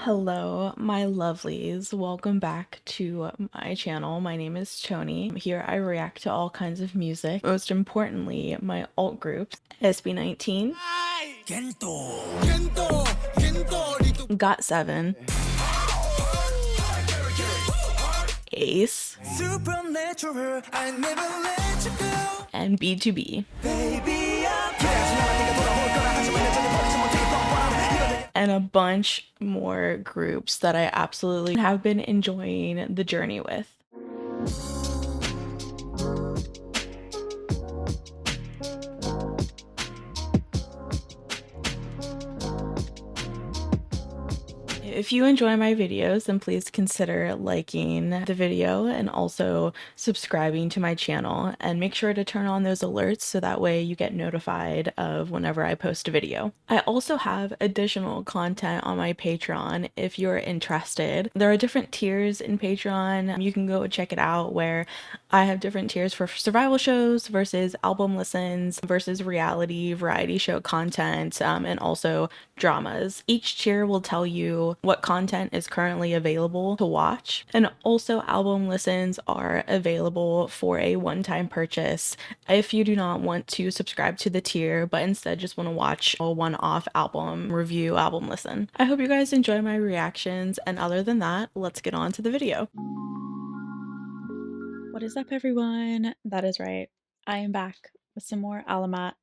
Hello, my lovelies. Welcome back to my channel. My name is Tony. Here I react to all kinds of music, most importantly, my alt groups, SB19, Got 7, Ace, and B2B. And a bunch more groups that I absolutely have been enjoying the journey with. If you enjoy my videos, then please consider liking the video and also subscribing to my channel, and make sure to turn on those alerts so that way you get notified of whenever I post a video. I also have additional content on my Patreon if you're interested. There are different tiers in Patreon. You can go check it out, where I have different tiers for survival shows versus album listens versus reality variety show content, and also dramas. Each tier will tell you what content is currently available to watch, and also album listens are available for a one-time purchase if you do not want to subscribe to the tier but instead just want to watch a one-off album review, album listen. I hope you guys enjoy my reactions, and other than that, let's get on to the video. What is up, everyone? That is right, I am back with some more ALAMAT.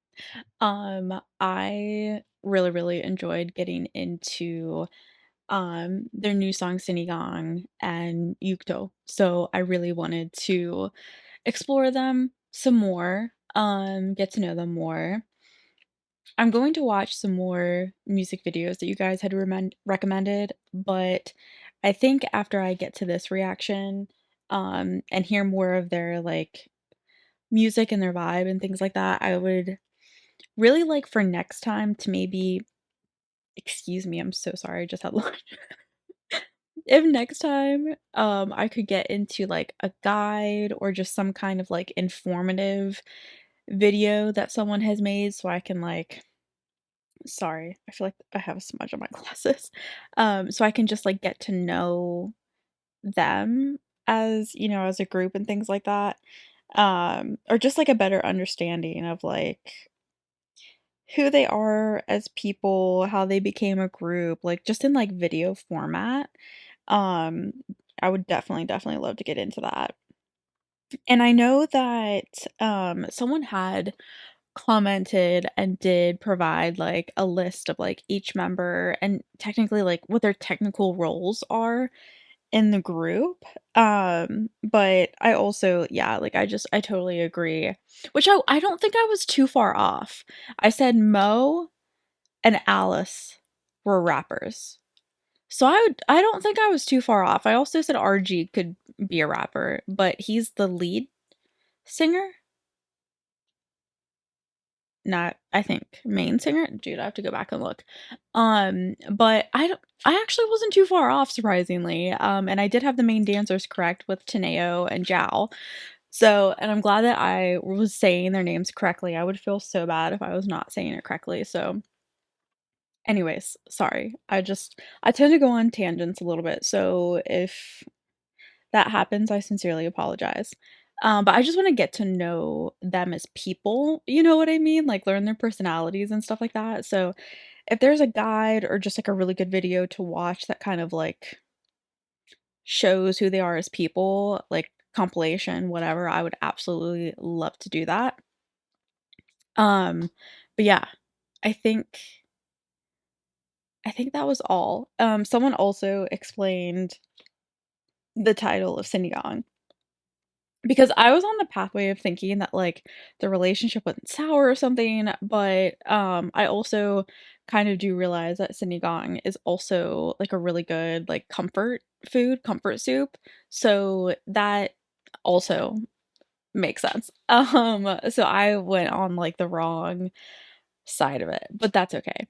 I really enjoyed getting into their new song Sinigang and Yukto. So I really wanted to explore them some more, get to know them more. I'm going to watch some more music videos that you guys had recommended, but I think after I get to this reaction, and hear more of their like music and their vibe and things like that, I would really like for next time to maybe, excuse me, I'm so sorry, I just had lunch. If next time, I could get into, like, a guide or just some kind of, like, informative video that someone has made so I can, like, sorry, I feel like I have a smudge on my glasses. So I can just, like, get to know them as, as a group and things like that. Or just, like, a better understanding of, like, who they are as people, how they became a group, like, just in, like, video format. Um, I would definitely love to get into that. And I know that, someone had commented and did provide, like, a list of, like, each member and technically, like, what their technical roles are in the group. But I also, yeah, like, I totally agree, which I don't think I was too far off. I said Mo and Alice were rappers. So I don't think I was too far off. I also said RG could be a rapper, but he's the lead singer? Not, I think, main singer? Dude, I have to go back and look. But I actually wasn't too far off, surprisingly. And I did have the main dancers correct with Taneo and Jao. So, and I'm glad that I was saying their names correctly. I would feel so bad if I was not saying it correctly. So, anyways, sorry. I tend to go on tangents a little bit. So if that happens, I sincerely apologize. But I just want to get to know them as people, you know what I mean? Like, learn their personalities and stuff like that. So if there's a guide or just like a really good video to watch that kind of like shows who they are as people, like compilation, whatever, I would absolutely love to do that. But yeah, I think I think that was all. Someone also explained the title of Sinigang, because I was on the pathway of thinking that, like, the relationship went sour or something, but, I also kind of do realize that sinigang is also, like, a really good, like, comfort food, comfort soup, so that also makes sense. So I went on, like, the wrong side of it, but that's okay.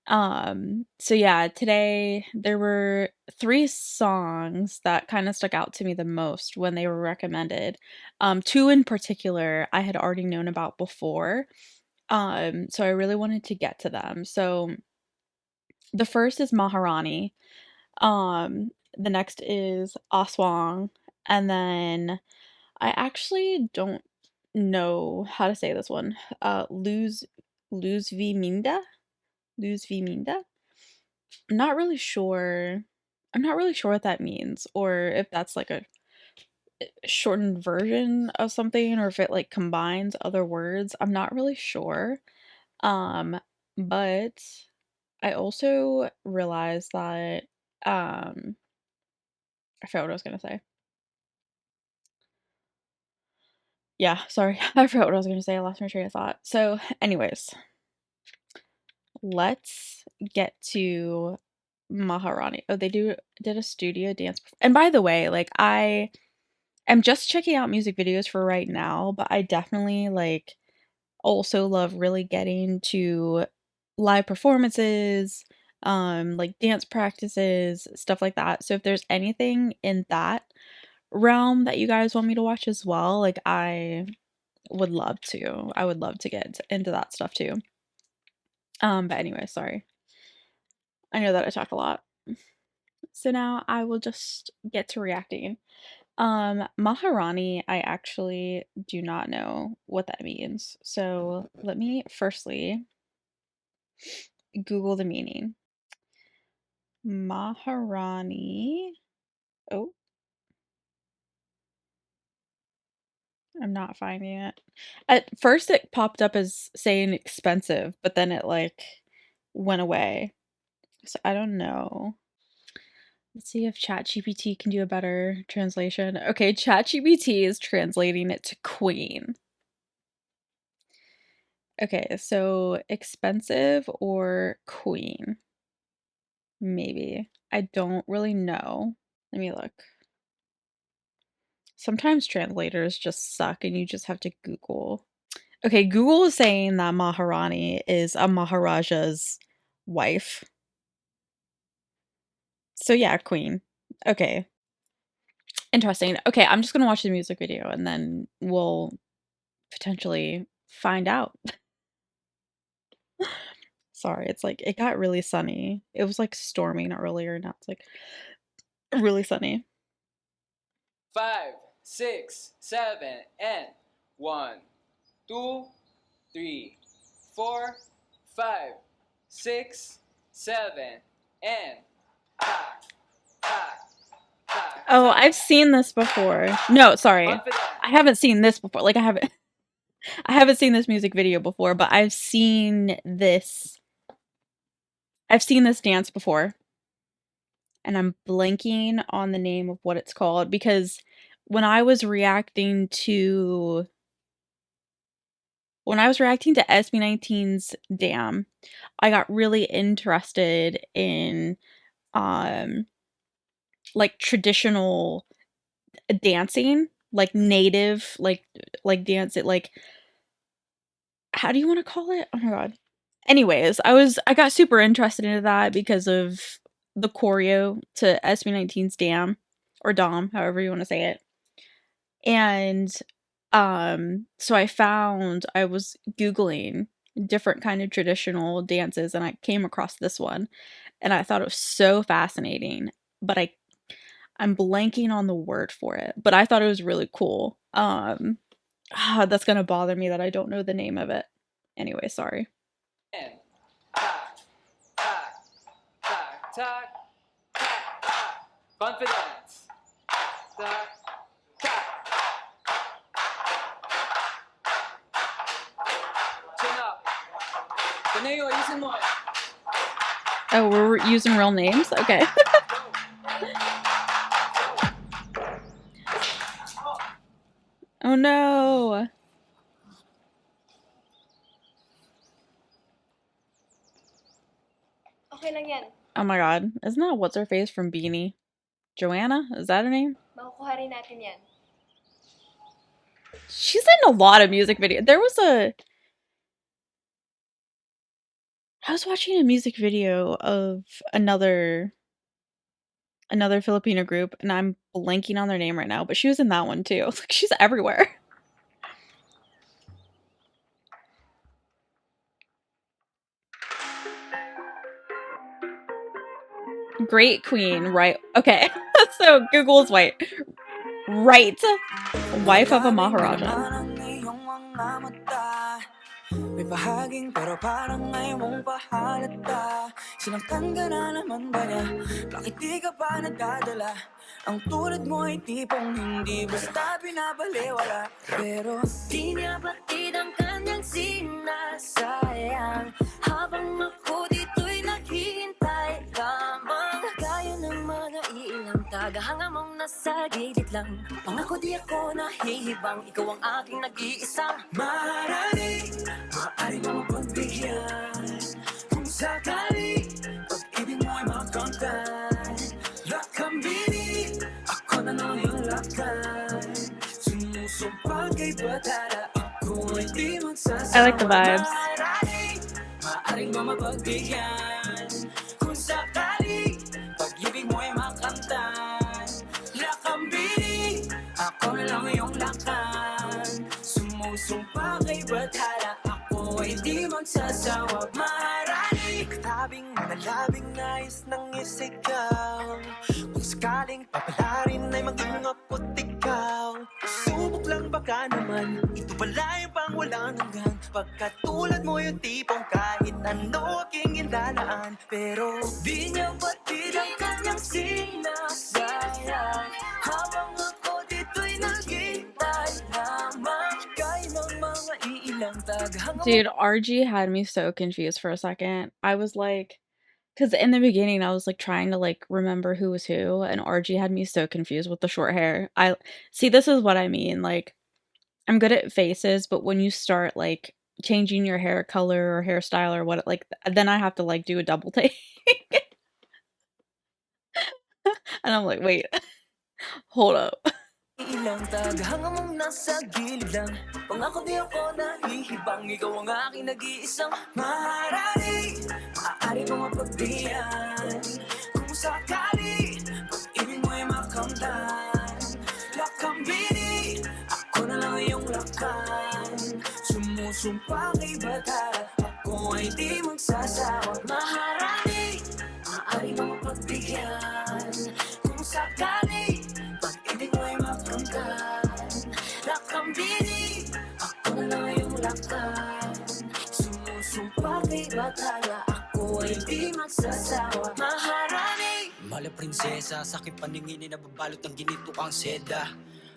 So yeah, today there were 3 songs that kinda stuck out to me the most when they were recommended. 2 in particular I had already known about before, so I really wanted to get to them. So the first is Maharani. The next is Aswang, and then I actually don't know how to say this one. LuzViMinda? LuzViMinda? I'm not really sure. I'm not really sure what that means, or if that's like a shortened version of something, or if it like combines other words. I'm not really sure. Um, but I also realized that I forgot what I was gonna say. Yeah, sorry. I forgot what I was gonna say. I lost my train of thought. So, anyways, let's get to Maharani. Oh, did a studio dance. And by the way, like I am just checking out music videos for right now, but I definitely like also love really getting to live performances, like dance practices, stuff like that. So if there's anything in that realm that you guys want me to watch as well, like I would love to. I would love to get into that stuff too. But anyway, sorry. I know that I talk a lot. So now I will just get to reacting. Maharani, I actually do not know what that means. So let me firstly Google the meaning. Maharani. Oh, I'm not finding it. At first it popped up as saying expensive, but then it like went away. So I don't know. Let's see if ChatGPT can do a better translation. Okay, ChatGPT is translating it to queen. Okay, so expensive or queen? Maybe. I don't really know. Let me look. Sometimes translators just suck and you just have to Google. Okay, Google is saying that Maharani is a Maharaja's wife. So yeah, queen. Okay. Interesting. Okay, I'm just gonna watch the music video and then we'll potentially find out. Sorry, it's like it got really sunny. It was like storming earlier, now it's like really sunny. 5, 6, 7, and 1, 2, 3, 4, 5, 6, 7, and ta, ta, ta, Oh, ta. I've seen this before. No, sorry. Confident. I haven't seen this before. Like I haven't seen this music video before, but I've seen this dance before. And I'm blanking on the name of what it's called because when I was reacting to SB19's Damn, I got really interested in um like traditional dancing, like native like dance it like how do you want to call it? Oh my god. Anyways, I got super interested into that because of the choreo to SB19's Damn or Dom, however you want to say it. And so I was googling different kind of traditional dances and I came across this one and I thought it was so fascinating, but I'm blanking on the word for it, but I thought it was really cool. That's going to bother me that I don't know the name of it. Anyway, sorry. And ta, ta, ta, ta, ta, ta. Confidence. Ta, ta. Chin up. Taneo, ayusin mo. Oh, we're using real names? Okay. Oh no. Okay lang yan. Oh my god. Isn't that what's her face from Beanie? Joanna? Is that her name? Makukuha rin natin yan. She's in a lot of music videos. I was watching a music video of another Filipino group and I'm blanking on their name right now, but she was in that one too. Like she's everywhere. Great queen, right? Okay. So Google's white. Right. Wife of a Maharaja. May bahaging pero parang ngayon mong pahalata. Sinaktan ka na naman ba niya? Bakit di ka pa nagdadala? Ang tulad mo ay tipong hindi basta binabaliwala. Pero di niya batid ang kanyang sinasayang. Habang ako dito'y naghihintay lamang. Gaya ng mga ilang tagahanga mong nasa gilid lang. Pangako di ako nahihibang. Ikaw ang aking nag-iisang Maharani. Maaari mo mapagbigyan kung sakali pag-ibig mo ay makamtan. Lakambini, ako na lang yung lakan. Sumusumpang kay Batara, ako ay di I like the magsasawa. vibes. Maaari mo mapagbigyan kung sakali pag-ibig mo ay makamtan. Lakambini, ako na lang yung lakan. Sumusumpa kay Batara, ako ay di magsasawa. Maharani, tabing nalabing nais ng isigaw. Kung sakaling papalarin ay maging ako't ikaw. Subok lang baka naman, ito pala yung pang walang hanggan. Pagkatulad mo yung tipong kahit ano aking ilalaan. Pero di niya batid ang kanyang sinasayang. Habang ako dito'y naghintay lamang. Gaya ng mga iilang tagahanga. Dude, RG had me so confused for a second. I was like, because in the beginning I was like trying to like remember who was who, and RG had me so confused with the short hair. I see, this is what I mean. Like, I'm good at faces, but when you start like changing your hair color or hairstyle or what, like, then I have to like do a double take. And I'm like, wait, hold up. Ilang tagahanga mong nasa gilid lang. Pangako di ako nahihibang. Ikaw ang aking nag-iisang Maharani. Maaari mo mapagbigyan kung sakali pag-ibig mo ay makamtan. Lakambini, ako na lang iyong lakan. Sumusumpa kay Batara, ako ay di magsasawa. Maharani, maaari mo mapagbigyan kung sakali pag-ibig mo ay makamtan. Lakambini, ako na lang iyong lakan. Sumusumpa kay Batara, ako ay di magsasawa. Maharani, mala prinsesa, sa aking paningin ay nababalot ng ginito ang seda.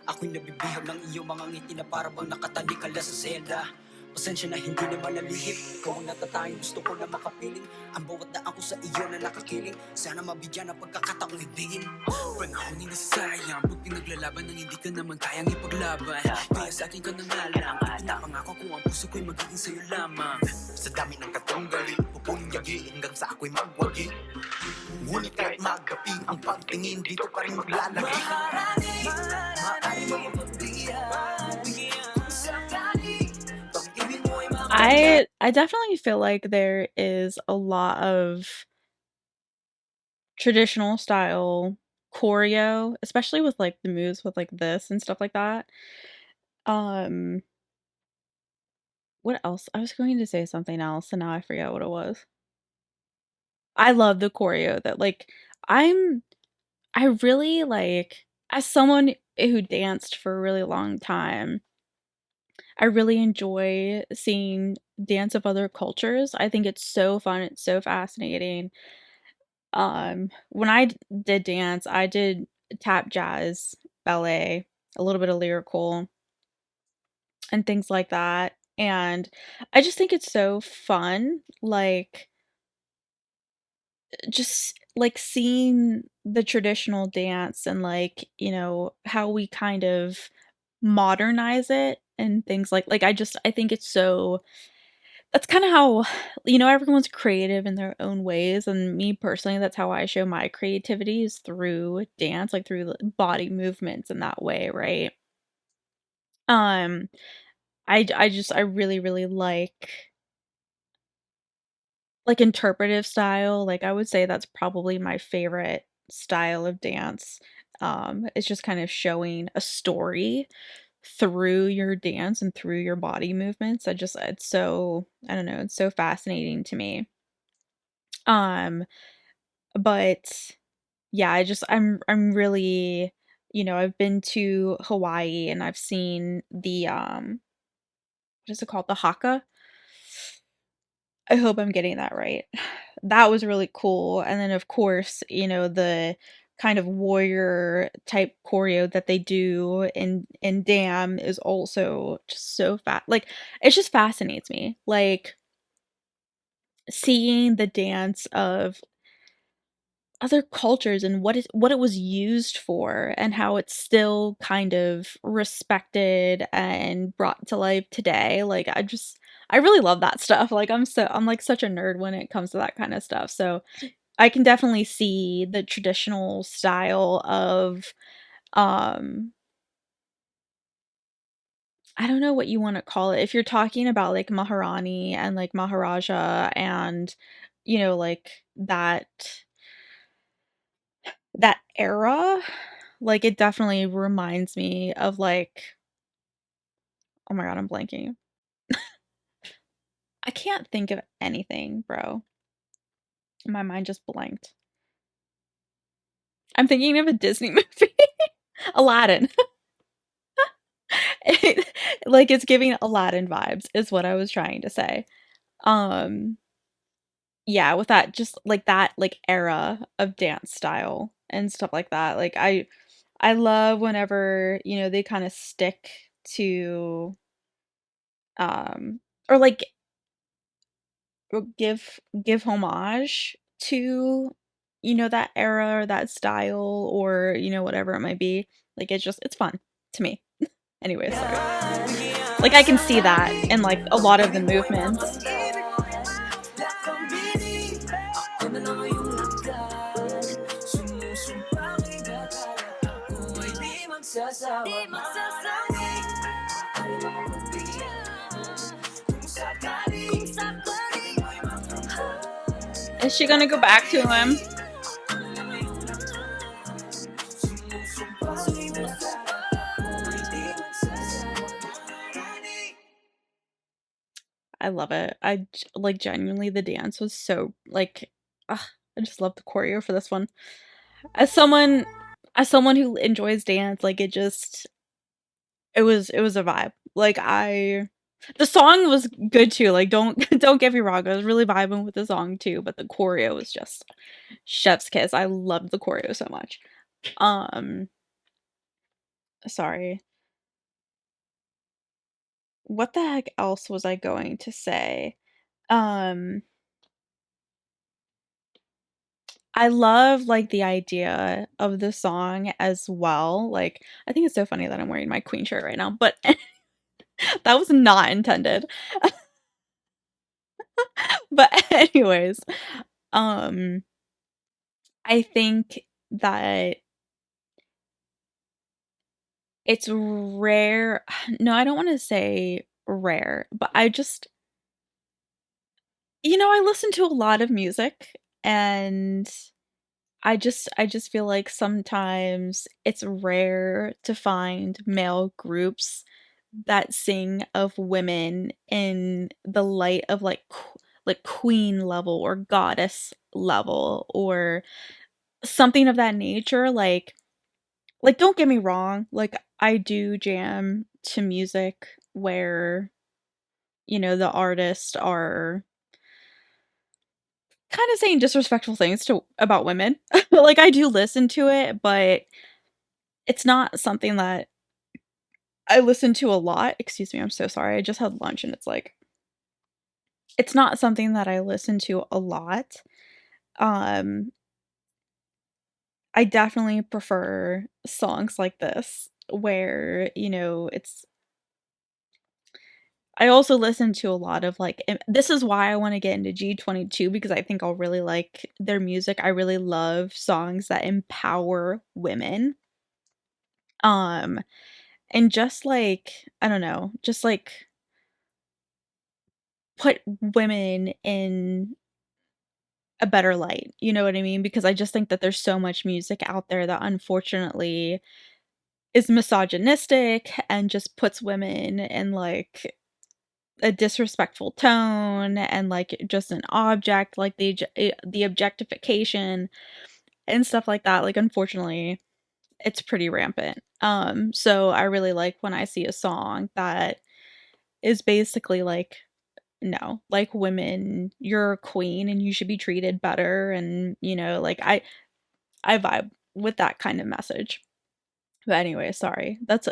Ako'y nabibihag ng iyong mga ngiti na para bang nakatalikala sa selda. Pasensya na hindi naman nalihip. Ikaw ang natatanging gusto ko na makapiling. Ang bawat daan ko sa iyo na nakakiling. Sana mabigyan ng pagkakataong ibigin. Panahon ay nasasayang pag pinaglalaban ng hindi ka naman kayang ipaglaban. Kaya sa akin ka nangalang. Pinapangako ko ang puso ko'y magiging sa'yo lamang. Sa dami ng katong galing, pupunin yagi hanggang sa ako'y magwagi. Ngunit kahit magapi ang pagtingin, dito pa rin maglalagi. Maharani, maaari mo mapagbigyan kung sakali pag-ibig mo ay makamtan. I definitely feel like there is a lot of traditional style choreo, especially with like the moves with like this and stuff like that. Um, what else? I was going to say something else and now I forget what it was. I love the choreo that like I'm I really like, as someone who danced for a really long time, I really enjoy seeing dance of other cultures. I think it's so fun, it's so fascinating. When did dance, I did tap jazz, ballet, a little bit of lyrical and things like that. And I just think it's so fun, like just like seeing the traditional dance and like, how we kind of modernize it and things like I think it's so, that's kind of how, everyone's creative in their own ways, and me personally, that's how I show my creativity is through dance, like through the body movements in that way, right? Um I really really like interpretive style. Like I would say that's probably my favorite style of dance. It's just kind of showing a story through your dance and through your body movements. It's so, I don't know, it's so fascinating to me. Um, But yeah, I'm really, I've been to Hawaii and I've seen the what is it called? The haka. I hope I'm getting that right. That was really cool. And then of course, the kind of warrior type choreo that they do in Dam is also just so like it just fascinates me. Like seeing the dance of other cultures and what it was used for and how it's still kind of respected and brought to life today. Like I really love that stuff. Like I'm like such a nerd when it comes to that kind of stuff. So I can definitely see the traditional style of um I don't know what you want to call it. If you're talking about like Maharani and like Maharaja and like that era, like, it definitely reminds me of, like oh my god, I'm blanking. I can't think of anything, bro. My mind just blanked. I'm thinking of a Disney movie. Aladdin. It like, it's giving Aladdin vibes is what I was trying to say. Um, yeah, with that just, like, that, like, era of dance style and stuff like that. Like, I love whenever, they kinda stick to, or, like, or give homage to, that era or that style or, whatever it might be. Like, it's fun to me. Anyways, sorry. Like, I can see that in, like, a lot of the movements. Is she gonna go back to him? I love it. Like, genuinely, the dance was so, like, ugh, I just love the choreo for this one. As someone as someone who enjoys dance, like, it was a vibe. Like, the song was good too, like, don't don't get me wrong, I was really vibing with the song too, but the choreo was just chef's kiss. I loved the choreo so much. Um, sorry. What the heck else was I going to say? Um, I love, like, the idea of the song as well. Like, I think it's so funny that I'm wearing my queen shirt right now, but that was not intended. But anyways, um, I think that it's rare. No, I don't wanna say rare, but I listen to a lot of music, and I just feel like sometimes it's rare to find male groups that sing of women in the light of, like, queen level or goddess level or something of that nature, don't get me wrong, like, I do jam to music where, the artists are kinda saying disrespectful things to about women. Like, I do listen to it, but it's not something that I listen to a lot. Excuse me, I'm so sorry, I just had lunch and it's not something that I listen to a lot. Um, I definitely prefer songs like this where, it's I also listen to a lot of, like and this is why I wanna get into G22 because I think I'll really like their music. I really love songs that empower women, um, and just, like, I don't know, just, like, put women in a better light, you know what I mean? Because I just think that there's so much music out there that unfortunately is misogynistic and just puts women in, like a disrespectful tone and like just an object, like the objectification and stuff like that. Like unfortunately, it's pretty rampant. So I really like when I see a song that is basically like, no, like women, you're a queen and you should be treated better, and like I vibe with that kind of message. But anyway, sorry. That's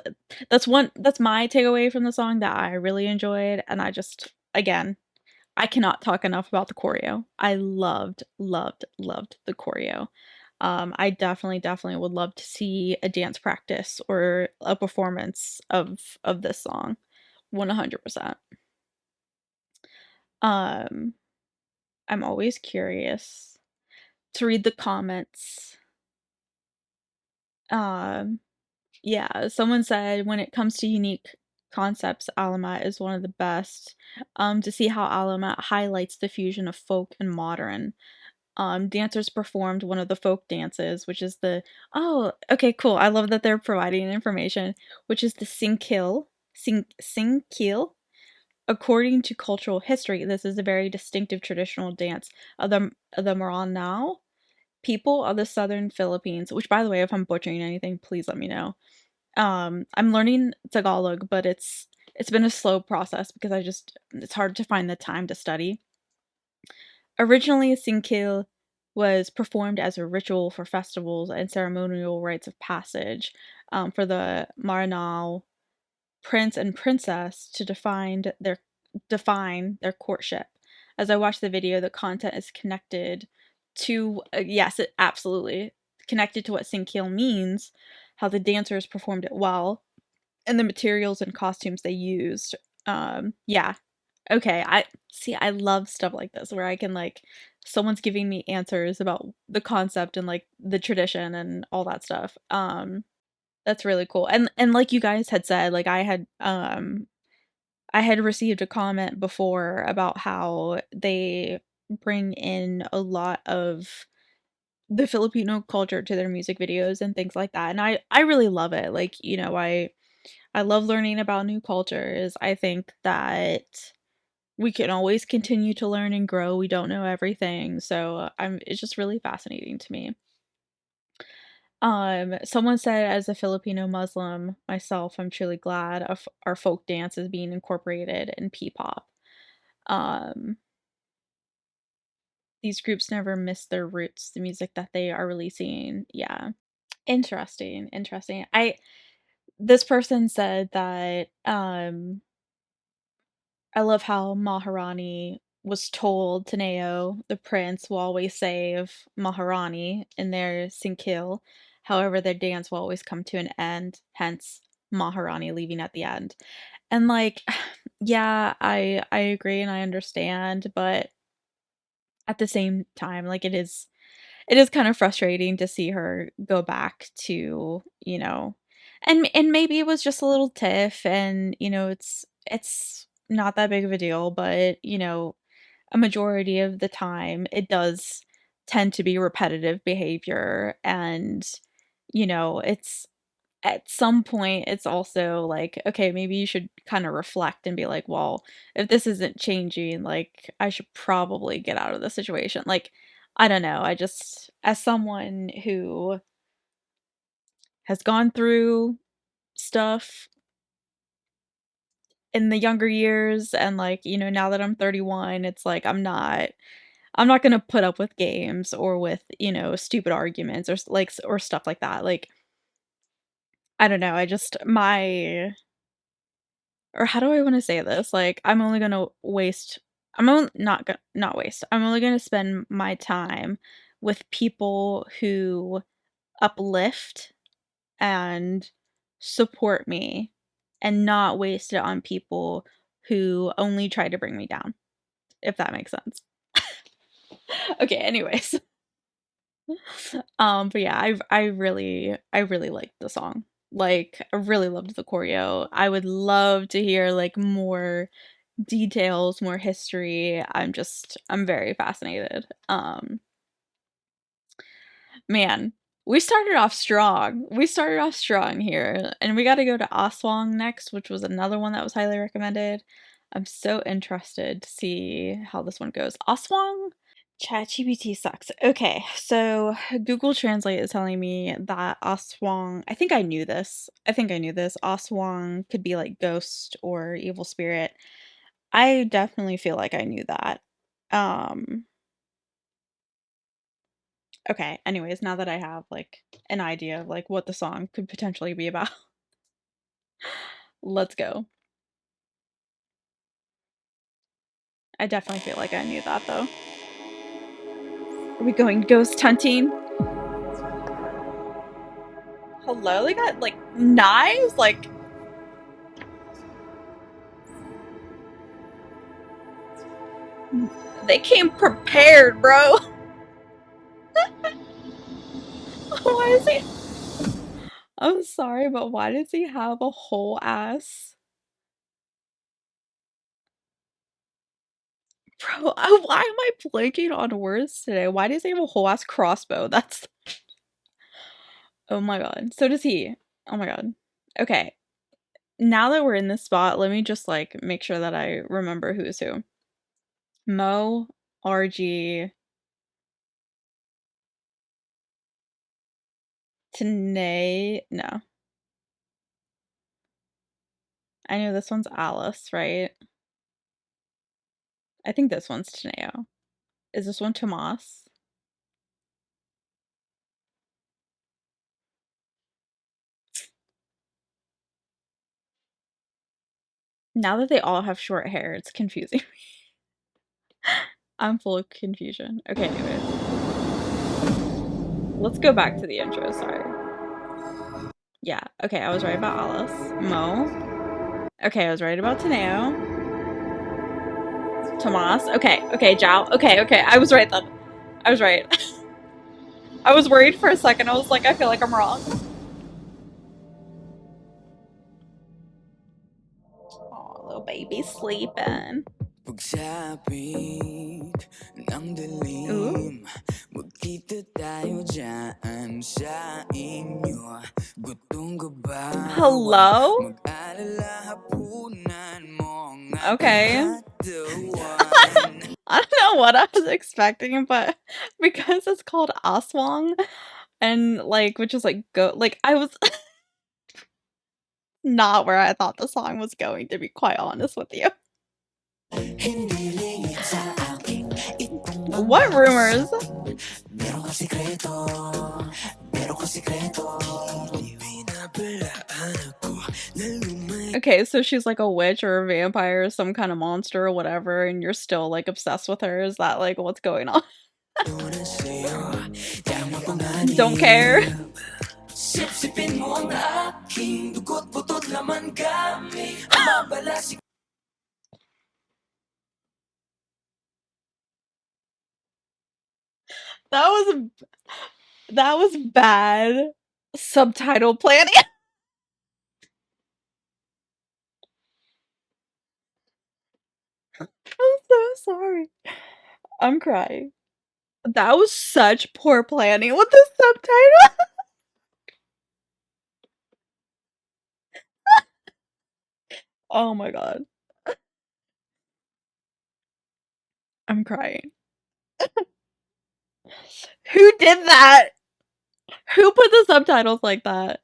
my takeaway from the song that I really enjoyed, and I just again, I cannot talk enough about the choreo. I loved, loved, loved the choreo. I definitely, definitely would love to see a dance practice or a performance of this song. 100%. Um, I'm always curious to read the comments. Um, yeah, someone said when it comes to unique concepts, ALAMAT is one of the best. To see how ALAMAT highlights the fusion of folk and modern. Dancers performed one of the folk dances, which is the oh, okay, cool. I love that they're providing information, which is the Singkil. According to cultural history, this is a very distinctive traditional dance of the Maranao people of the southern Philippines, which by the way, if I'm butchering anything, please let me know. I'm learning Tagalog, but it's been a slow process because it's hard to find the time to study. Originally, Singkil was performed as a ritual for festivals and ceremonial rites of passage for the Maranao prince and princess to define their courtship. As I watch the video, the content is connected to yes, it absolutely connected to what Singkil means, how the dancers performed it well, and the materials and costumes they used. Yeah, okay, I see, I love stuff like this where I can, like someone's giving me answers about the concept and, like, the tradition and all that stuff. That's really cool, and like you guys had said, like, I had received a comment before about how they bring in a lot of the Filipino culture to their music videos and things like that, and I really love it, like, I love learning about new cultures. I think that we can always continue to learn and grow. We don't know everything. So it's just really fascinating to me. Someone said as a Filipino Muslim myself, I'm truly glad of our folk dance is being incorporated in P-pop. Um, these groups never miss their roots, the music that they are releasing. Yeah. Interesting. Interesting. This person said that I love how Maharani was told Teneo, the prince, will always save Maharani in their Sinkil. However, their dance will always come to an end, hence Maharani leaving at the end. And like, yeah, I agree and I understand, but at the same time, like it is kind of frustrating to see her go back to, and maybe it was just a little tiff and, it's not that big of a deal, but, a majority of the time it does tend to be repetitive behavior and, it's at some point it's also like, okay, maybe you should kind of reflect and be like, well, if this isn't changing, like I should probably get out of the situation. Like, I don't know. I just, as someone who has gone through stuff in the younger years and like, now that I'm 31, it's like I'm not going to put up with games or with, stupid arguments or or stuff like that. Like, I don't know. I just my or how do I wanna say this? Like, I'm only gonna waste I'm only not waste. I'm only gonna spend my time with people who uplift and support me and not waste it on people who only try to bring me down, if that makes sense. Okay, anyways. But yeah, I really liked the song. Like, I really loved the choreo. I would love to hear, like, more details, more history. I'm very fascinated. Man, we started off strong. We started off strong here, and we got to go to Aswang next, which was another one that was highly recommended. I'm so interested to see how this one goes. Aswang? ChatGPT sucks. Okay, so Google Translate is telling me that Aswang, I think I knew this. I think I knew this. Aswang could be like ghost or evil spirit. I definitely feel like I knew that. Um, okay, anyways, now that I have like an idea of like what the song could potentially be about, let's go. I definitely feel like I knew that though. Are we going ghost hunting? Hello? They got like knives? Like they came prepared, bro. Why is he? I'm sorry, but why does he have a whole ass? Bro, why am I blanking on words today? Why does he have a whole ass crossbow? That's. Oh my god. So does he. Oh my god. Okay. Now that we're in this spot, let me just like make sure that I remember who's who. Mo, RG, Tanae. No. I know this one's Alice, right? I think this one's Taneo. Is this one Tomas? Now that they all have short hair, it's confusing me. I'm full of confusion. Okay, anyways. Let's go back to the intro, sorry. Yeah, okay, I was right about Alice. Mo. Okay, I was right about Taneo. Tomas. Okay, Jao. Okay, I was right then. I was right. I was worried for a second. I was like, I feel like I'm wrong. Aw, little baby sleeping. Pagsapit ng Ooh. dilim, magkita tayo dyan sa inyo. Gutong gabawan, Hello? mag-alala hapunan mo ang Okay. katawan. I don't know what I was expecting, but because it's called Aswang and like which is like go like I was not where I thought the song was going, to be quite honest with you. What rumors? Okay, so she's like a witch or a vampire or some kind of monster or whatever, and you're still like obsessed with her. Is that like what's going on? Don't care. That was bad subtitle planning. I'm so sorry. I'm crying. That was such poor planning with the subtitle. Oh my god. I'm crying. Who did that? Who put the subtitles like that?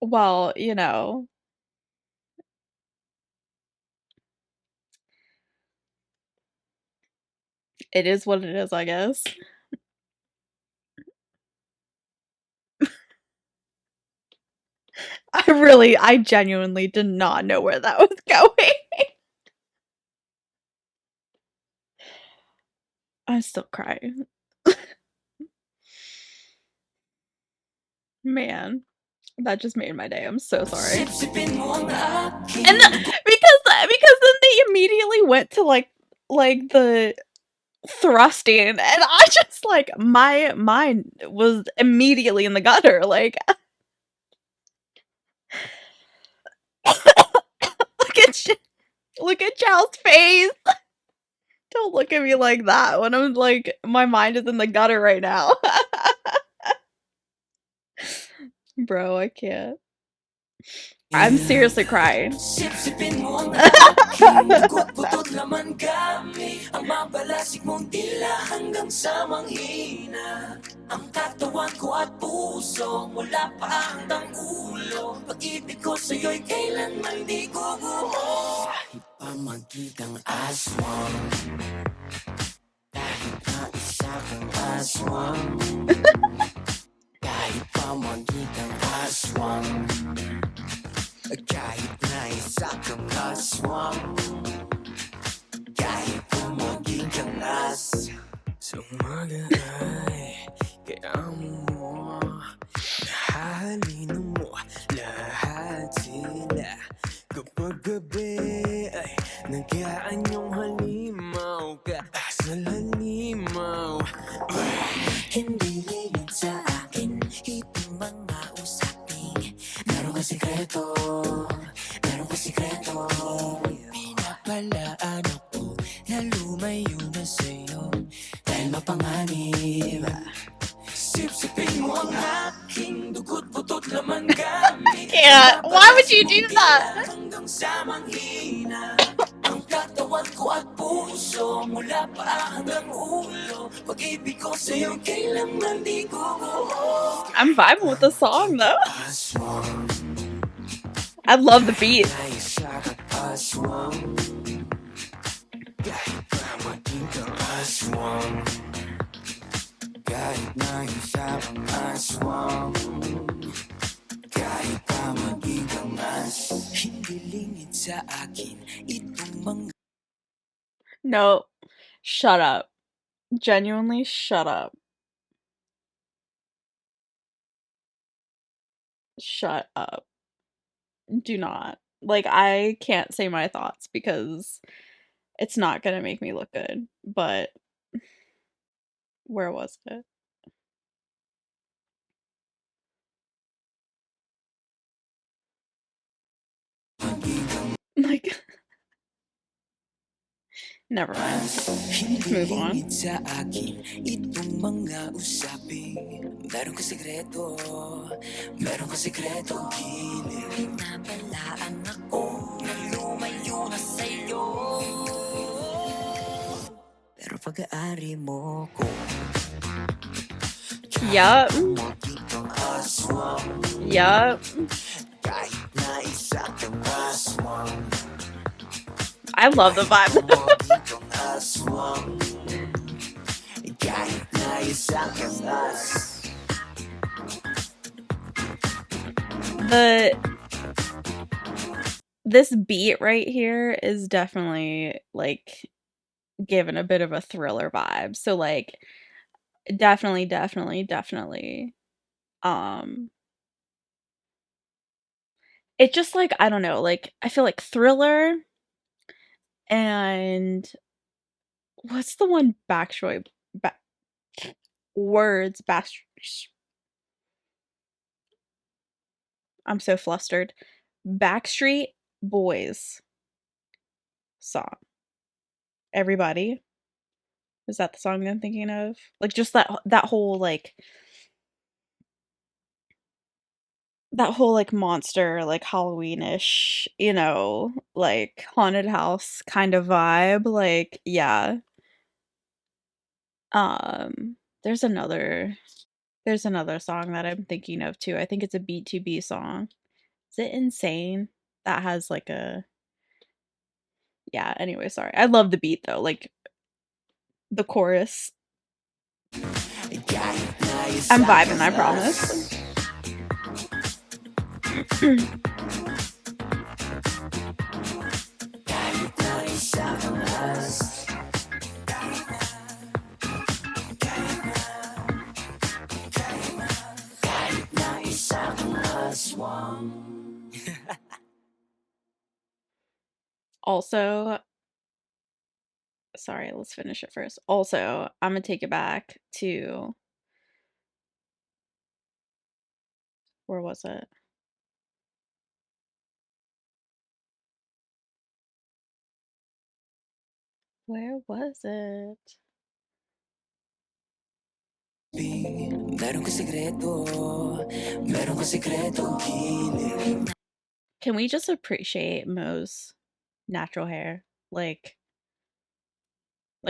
Well, you know, it is what it is, I guess. I genuinely did not know where that was going. I'm still crying. Man, that just made my day. I'm so sorry. And because then they immediately went to like the thrusting, and I just like my mind was immediately in the gutter. Like, look at Chow's face. Don't look at me like that when I'm like my mind is in the gutter right now. Bro, I can't. I'm seriously crying. Sip-sipin mo ang aking dugot-butot laman kami. Ang mabalasik mong dila hanggang sa manghina. Ang katawan ko at puso mula pa hanggang ulo. Pag-ibig ko sa'yo'y kailanman di guguho. Kahit pa magkitang aswang, kahit na isa kang aswang, kahit pa magkitang aswang, kahit na isa kang aswang, kahit pumaging kang as. Sa umaga ay kailangan mo, nahalin mo lahat sila. Kapag gabi ay nag-aanyong halimaw ka sa halimaw. Hindi lingid sa akin itong mga usaping meron ka sikreto, meron ka sikreto. Pinapalaan ako na lumayo na sa'yo dahil mapanganib. Sip-sipin mo ang aking dugot-butot laman gamit. Yeah, why would you do that? Hanggang sa manghina. Ang katawan ko at puso mula pa hanggang ulo. Pag-ibig ko sa'yo kailanman di guguho. I'm vibing with the song though. I love the beat. Kahit na isa pang aswang, kahit pa maging kang as. Hindi lingid sa akin itong mga. No, shut up. Genuinely, shut up. Shut up. Do not. Like, I can't say my thoughts because it's not gonna make me look good. But where was it? Like, never mind. Let's move on. Sa akin itong mga usaping meron ka sikreto, meron ka sikreto gilid. Nabalaan ako na lumayo na sa'yo, pero pag-aari mo ko. Yup. Yup. Kahit na isa kang aswang, I love the vibe. kahit na isa kang as. This beat right here is definitely like given a bit of a thriller vibe. So like definitely it just like I don't know, like I feel like thriller and what's the one Backstreet words Backstreet I'm so flustered. Backstreet Boys song. Everybody. Is that the song I'm thinking of? Like just that whole like monster, like Halloweenish, you know, like haunted house kind of vibe. Like, yeah. There's another song that I'm thinking of too. I think it's a B2B song. Is it Insane? That has like a yeah, anyway, sorry. I love the beat though. Like the chorus. I'm vibing, I promise. Also, sorry, let's finish it first. Also, I'm gonna take it back to where was it? Where was it? Meron ko sikreto, meron ko sikretong hilig. Can we just appreciate Mo's natural hair? Like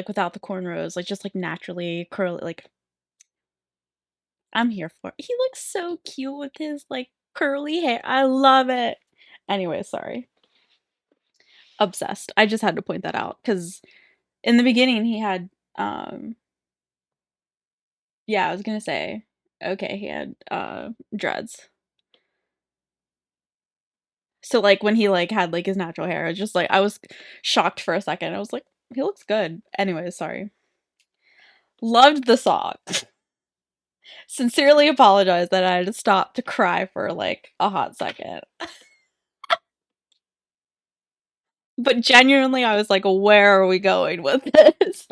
without the cornrows, like just like naturally curly, like I'm here for it. He looks so cute with his like curly hair. I love it. Anyway, sorry. Obsessed. I just had to point that out because in the beginning he had yeah, I was gonna say okay, he had dreads. So like when he like had like his natural hair, it's just like I was shocked for a second. I was like, he looks good. Anyway, sorry. Loved the song. Sincerely apologize that I had to stop to cry for like a hot second. But genuinely, I was like, where are we going with this?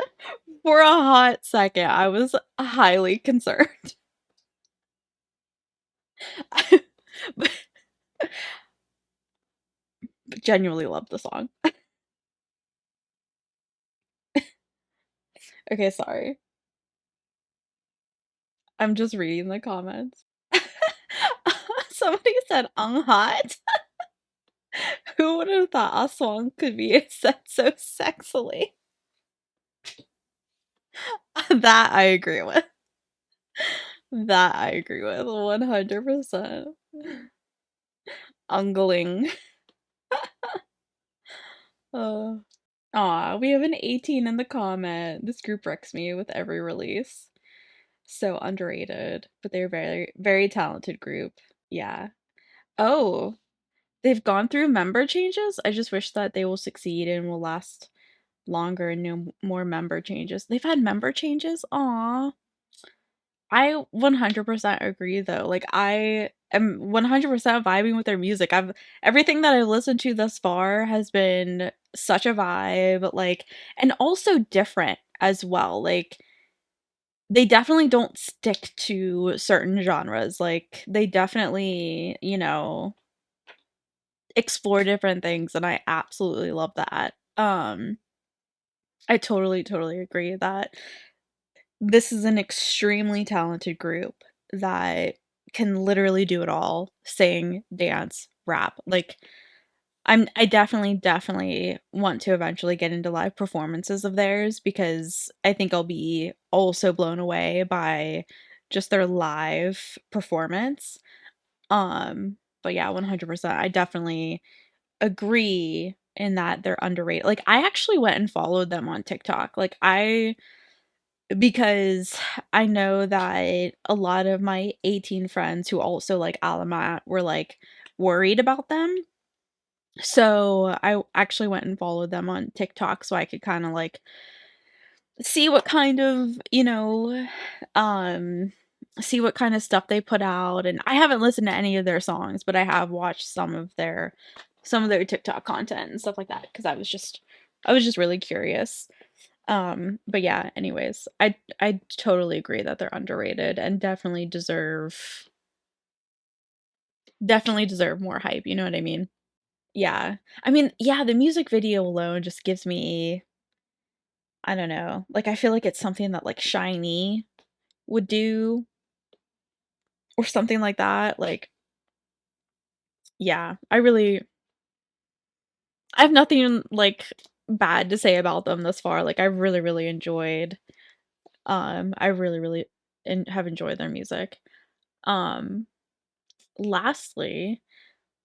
For a hot second, I was highly concerned. but, but genuinely loved the song. Okay, sorry. I'm just reading the comments. Somebody said hot. Who would have thought Aswang could be said so sexily? That I agree with. That I agree with 100%. Ungling. Oh. Aw, we have an 18 in the comment. This group wrecks me with every release. So underrated, but they're very, very talented group. Yeah. Oh, they've gone through member changes? I just wish that they will succeed and will last longer and no more member changes. They've had member changes? Aw. I 100% agree though. Like I am 100% vibing with their music. I've everything that I've listened to thus far has been such a vibe, like and also different as well. Like they definitely don't stick to certain genres. Like they definitely, explore different things and I absolutely love that. I totally, totally agree that this is an extremely talented group that can literally do it all, sing, dance, rap. Like I definitely, definitely want to eventually get into live performances of theirs because I think I'll be also blown away by just their live performance. But yeah, 100%. I definitely agree in that they're underrated. Like I actually went and followed them on TikTok. Because I know that a lot of my 18 friends who also like Alamat were like worried about them. So I actually went and followed them on TikTok so I could kind of like see what kind of, um see what kind of stuff they put out and I haven't listened to any of their songs, but I have watched some of their TikTok content and stuff like that because I was just really curious. But yeah, anyways, I totally agree that they're underrated and definitely deserve more hype, you know what I mean? Yeah. I mean, yeah, the music video alone just gives me I don't know. Like I feel like it's something that like Shiny would do or something like that. Like yeah, I have nothing like bad to say about them thus far. Like I really really enjoyed I really really have enjoyed their music. Um lastly,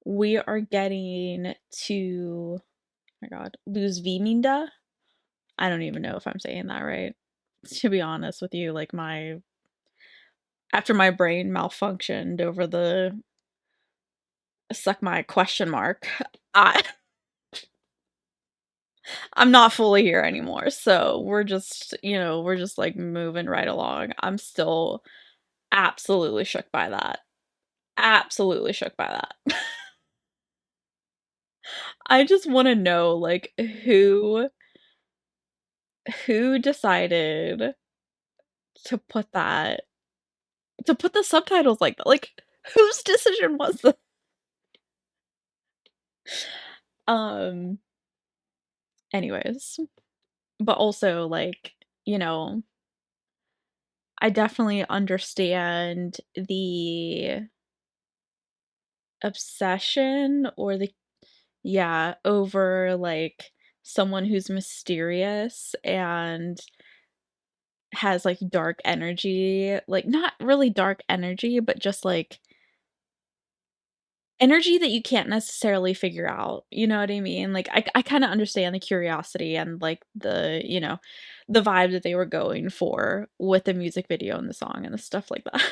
we are getting to, oh my god, LuzViMinda. I don't even know if I'm saying that right. To be honest with you, like after my brain malfunctioned over the suck my question mark, I I'm not fully here anymore. So we're just like moving right along. I'm still absolutely shook by that. Absolutely shook by that. I just want to know like who decided to put the subtitles like that? Like, whose decision was that? Um, anyways, but also, like, you know, I definitely understand the obsession or the yeah, over, like, someone who's mysterious and has, like, dark energy, like, not really dark energy, but just, like, energy that you can't necessarily figure out, you know what I mean? Like, I kinda understand the curiosity and, like, the vibe that they were going for with the music video and the song and the stuff like that.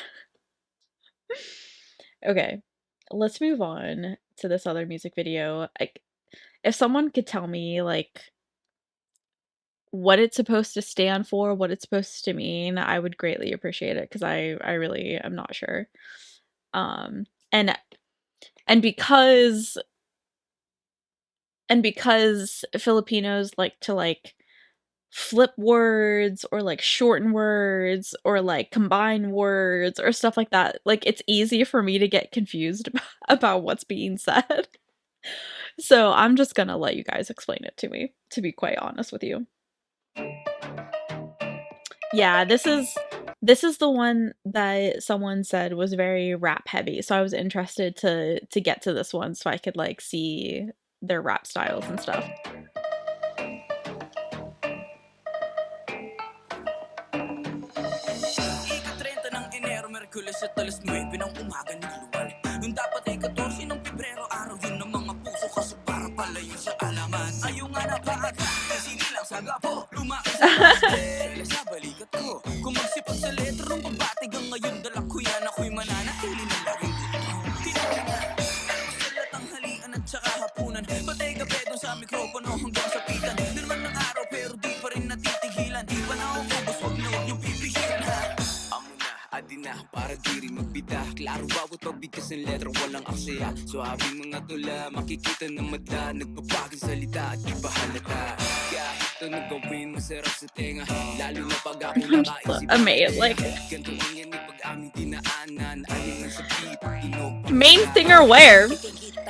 Okay, let's move on to this other music video. Like, if someone could tell me, like, what it's supposed to stand for, what it's supposed to mean, I would greatly appreciate it because I really am not sure. Um, and and because because Filipinos like to, like, flip words or, like, shorten words or, like, combine words or stuff like that, like, it's easy for me to get confused about what's being said. So, I'm just gonna let you guys explain it to me, to be quite honest with you. Yeah, this is the one that someone said was very rap heavy, so I was interested to get to this one so I could, like, see their rap styles and stuff. Ika-30 ng Enero, Merkules at alas 9 ng umaga nagluwal. Nung dapat ay 14 ng Pebrero, araw yun ng mga puso, kaso para pala yun sa alamat. Ayaw nga na paaga, sige lang sa gapo, lumakay sa pastel, sa balikat ko. Kung magsipag sa letra ng pabatig ang ngayon, dalak ko yan, ako'y mananatili na laging buto. Tinignan na, masalat ang halian at saka hapunan, patay gabi dun sa mikropono hanggang sa pitan. Nirman ng araw pero di pa rin natitigilan, di pa na ubos, wag na wag yung pipigilan ha. Adi na, para di rin magbida. Klaro bawat pagbigkas ng letra, walang aksaya. Suhabing mga tula, makikita na madla. Nagpapaging salita at iba halata. Kahit ito nagawin, masarap sa tenga. Lalo na pag aking I'm just nakaisip. amazed, like, Ganto ang yan pag aming dinaanan. Aling ang sabi, tunog. main singer where?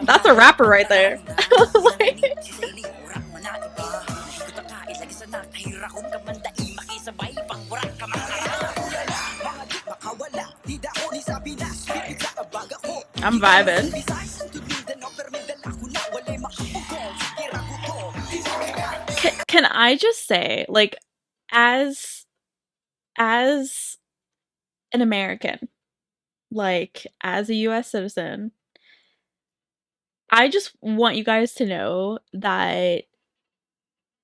That's a rapper right there. Like, I'm vibing. Can I just say, like, as an American, like, as a US citizen, I just want you guys to know that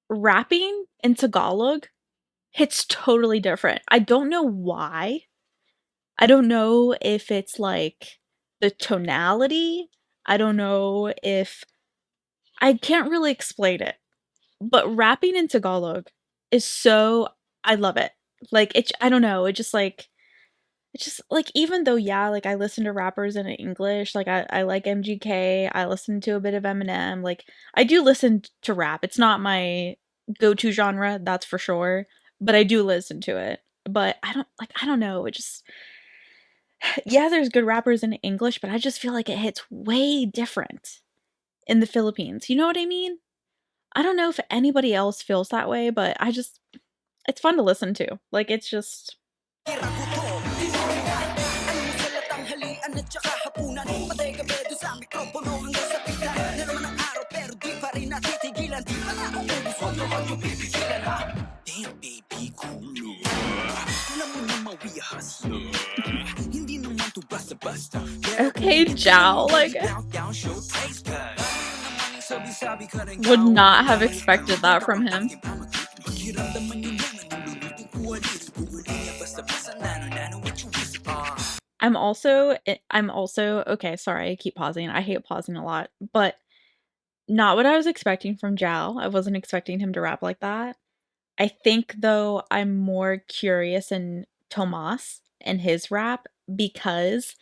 rapping in Tagalog hits totally different. I don't know why. I don't know if it's, like, the tonality. I don't know if I can't really explain it. But rapping in Tagalog is so I love it. Like, I don't know, it just like, even though, yeah, like, I listen to rappers in English, like, I like MGK, I listen to a bit of Eminem, like, I do listen to rap. It's not my go-to genre, that's for sure, but I do listen to it. But I don't know, it just yeah, there's good rappers in English, but I just feel like it hits way different in the Philippines. You know what I mean? I don't know if anybody else feels that way, but it's fun to listen to. Like, it's just okay, Jao, like, would not have expected that from him. I'm also okay, sorry, I keep pausing. I hate pausing a lot, but not what I was expecting from Jao. I wasn't expecting him to rap like that. I think, though, I'm more curious in Tomas and his rap because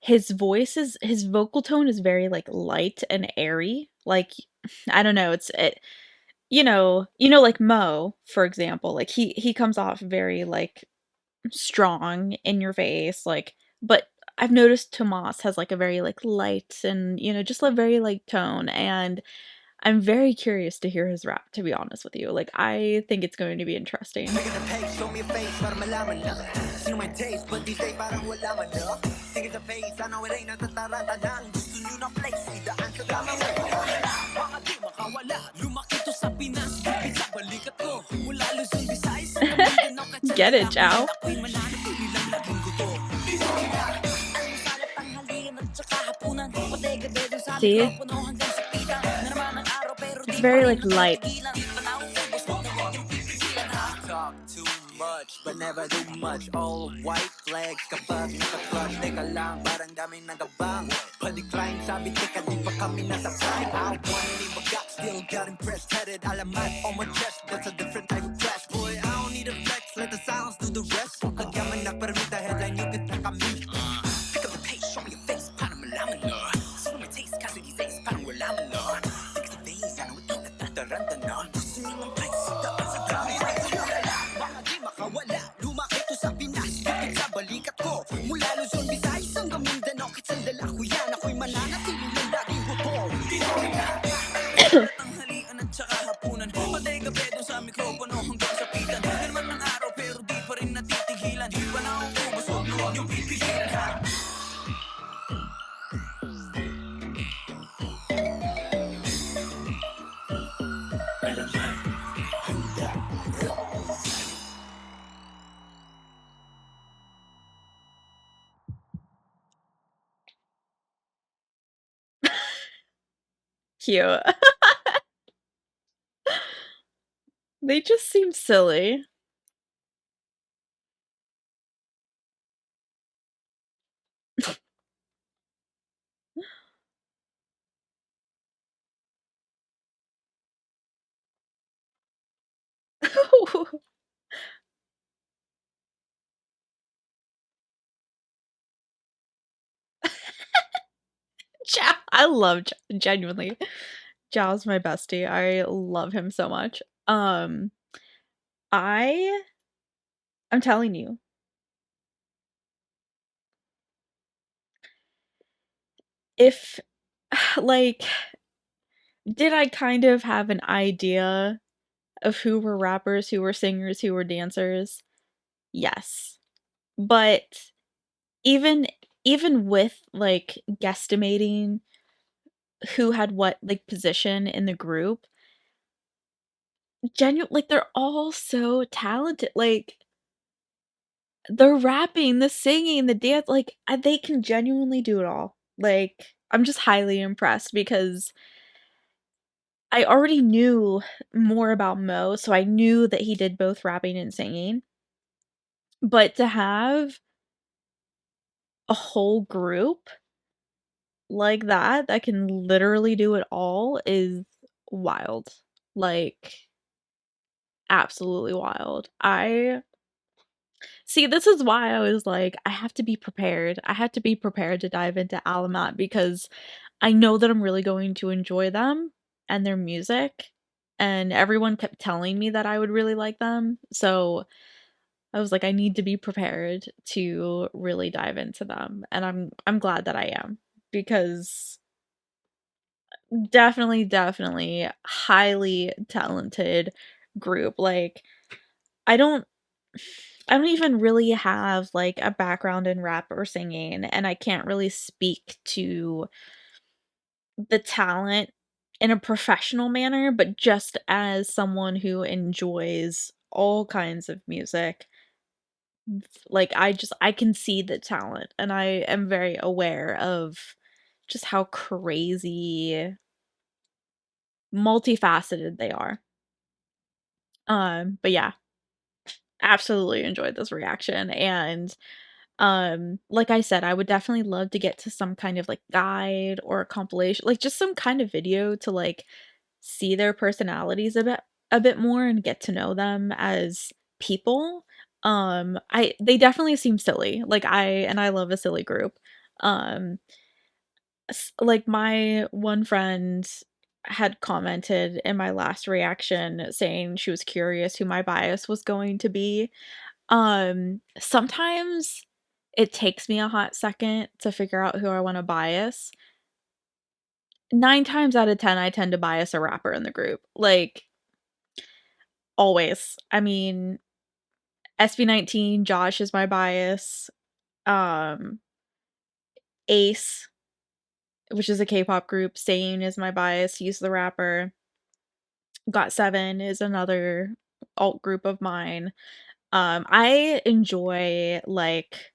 his vocal tone is very, like, light and airy. Like, I don't know, like Mo, for example, like he comes off very like strong in your face, like, but I've noticed Tomas has like a very like light and just a very light tone, and I'm very curious to hear his rap, to be honest with you. Like, I think it's going to be interesting. Taking the page, show me a face para malaman na. Sino may taste, but these days parang wala man na. Taking the face, sana wala yung natataranta na. Gusto nyo ng place, idaan sa tamang way. Mga di makawala, lumaki to sa Pinas. Bukid sa balikat ko, mula Luzon, Visayas, sa Mindanao, kahit saan Get it, kailangan, Chow? ako'y mananatili lang laging gusto. Ang salat ang halian at saka hapunan. Patega dedo sa See? mikropono hanggang sa pita. Na naman ang araw pero It's di pa very rin like light. natitigilan. Panahon ko, gusto na huwag yung pipisilan ha. Talk too much, but never do much. All white flags kapag naka-crush. Teka lang, parang daming nagabang. Pa-decline, sabi teka, di pa kami nasa prime. I want any magak, still got impressed. Headed alamat on my chest, that's a different type of trash. Boy, I don't need a flex, let the silence do the rest. Kagyaman na permita, headline yung kita kami. Pick up the pace, show me your face, para malaman na. Sino may taste, kasi these days, parang wala man na. Pick up the face, ano ito, natataranta na. Gusto nyo ng place, daan sa dami. Mga di makawala, lumaki to sa Pinas. Bukid sa balikat ko, mula Luzon, Visayas, hanggang Mindanao. Kahit sandala ko yan, ako'y mananatili lang laging gutom. Ang halian at saka hapunan. Patay gabi doon sa mikropono hanggang sa pitan. Yan man ang araw pero di pa rin natitigilan. Panahon ko, gusto nyo huwag yung pipilian ha. Cute. They just seem silly. Chow. I love genuinely. Zhao's my bestie. I love him so much. I I'm telling you, if like, did I kind of have an idea of who were rappers, who were singers, who were dancers? Yes. But even even with like guesstimating who had what like position in the group, like they're all so talented. Like the rapping, the singing, the dance, like they can genuinely do it all. Like I'm just highly impressed because I already knew more about Mo, so I knew that he did both rapping and singing. But to have a whole group like that can literally do it all is wild. Like, absolutely wild. I see, this is why I was like, I have to be prepared. I have to be prepared to dive into Alamat because I know that I'm really going to enjoy them and their music. And everyone kept telling me that I would really like them. So I was like, I need to be prepared to really dive into them. And I'm glad that I am because definitely highly talented group. Like I don't I don't even really have like a background in rap or singing, and I can't really speak to the talent in a professional manner, but just as someone who enjoys all kinds of music, like I can see the talent and I am very aware of just how crazy multifaceted they are. But yeah, absolutely enjoyed this reaction, and like I said, I would definitely love to get to some kind of like guide or a compilation, like just some kind of video to like see their personalities a bit more and get to know them as people. I they definitely seem silly. Like I love a silly group. Um like my one friend had commented in my last reaction saying she was curious who my bias was going to be. Sometimes it takes me a hot second to figure out who I wanna bias. 9 times out of 10, I tend to bias a rapper in the group, like, always. I mean, SB19, Josh is my bias, um, Ace, which is a K-pop group, Sane is my bias, he's the rapper. Got7 is another alt group of mine. I enjoy, like,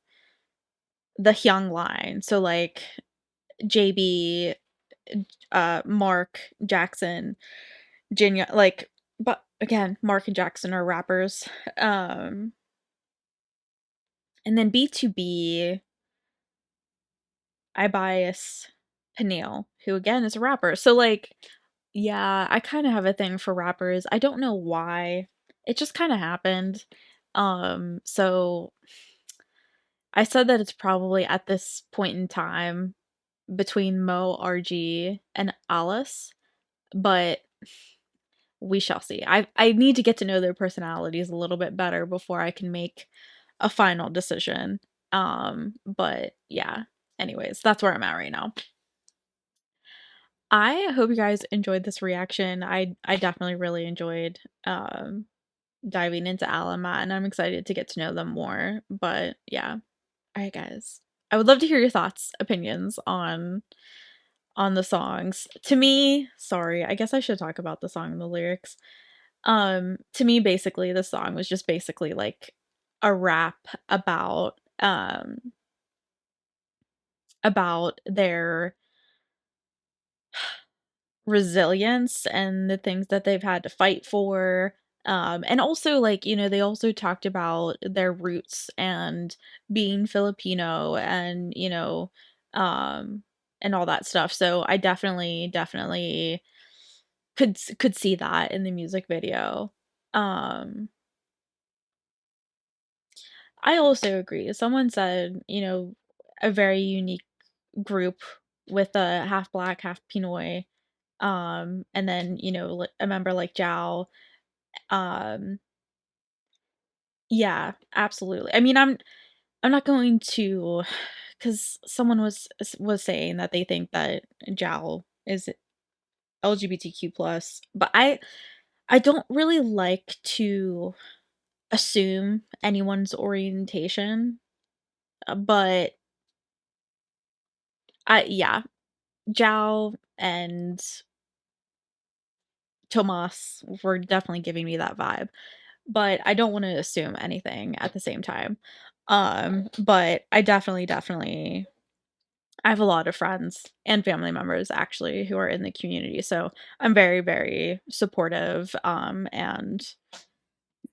the Hyung line, so, like, JB, Mark, Jackson, Jinya, like, but again, Mark and Jackson are rappers. Um, and then B2B, I bias Peniel, who again is a rapper. So, like, yeah, I kinda have a thing for rappers. I don't know why. It just kinda happened. So I said that it's probably at this point in time between Mo, RG, and Alice, but we shall see. I need to get to know their personalities a little bit better before I can make a final decision. But yeah. Anyways, that's where I'm at right now. I hope you guys enjoyed this reaction. I definitely really enjoyed diving into Alamat, and I'm excited to get to know them more. But yeah. All right, guys. I would love to hear your thoughts, opinions on the songs. To me, sorry, I guess I should talk about the song and the lyrics. To me, basically, the song was just basically like a rap about their resilience and the things that they've had to fight for. And also, like, you know, they also talked about their roots and being Filipino and, you know, um, and all that stuff. So I definitely could see that in the music video. Um, I also agree. Someone said, you know, a very unique group with a half black, half Pinoy. And then, you know, a member like Zhao. Um, yeah, absolutely. I mean, I'm not going to, because someone was saying that they think that Zhao is LGBTQ plus, but I don't really like to assume anyone's orientation, but yeah, Zhao and Tomas were definitely giving me that vibe, but I don't want to assume anything at the same time. But I definitely I have a lot of friends and family members actually who are in the community, so I'm very supportive and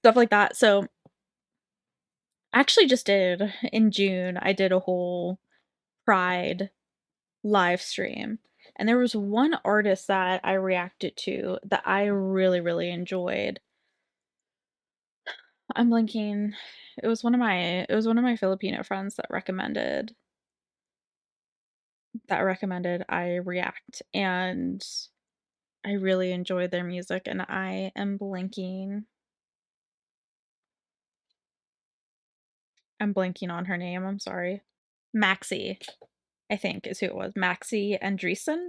stuff like that. So I actually just did in June, I did a whole Pride live stream. And there was one artist that I reacted to that I really enjoyed. I'm blinking. It was one of my Filipino friends that recommended I react, and I really enjoyed their music, and I am blanking. I'm blanking on her name, I'm sorry. Maxi, I think is who it was. Maxi Andreessen.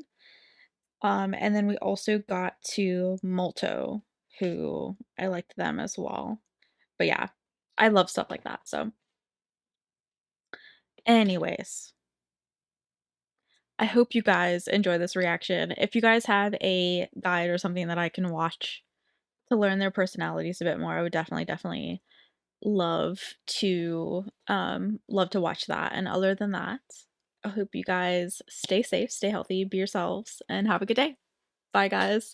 And then we also got to Molto, who I liked them as well. But yeah, I love stuff like that. So, anyways, I hope you guys enjoy this reaction. If you guys have a guide or something that I can watch to learn their personalities a bit more, I would definitely love to watch that. And other than that, I hope you guys stay safe, stay healthy, be yourselves, and have a good day. Bye guys.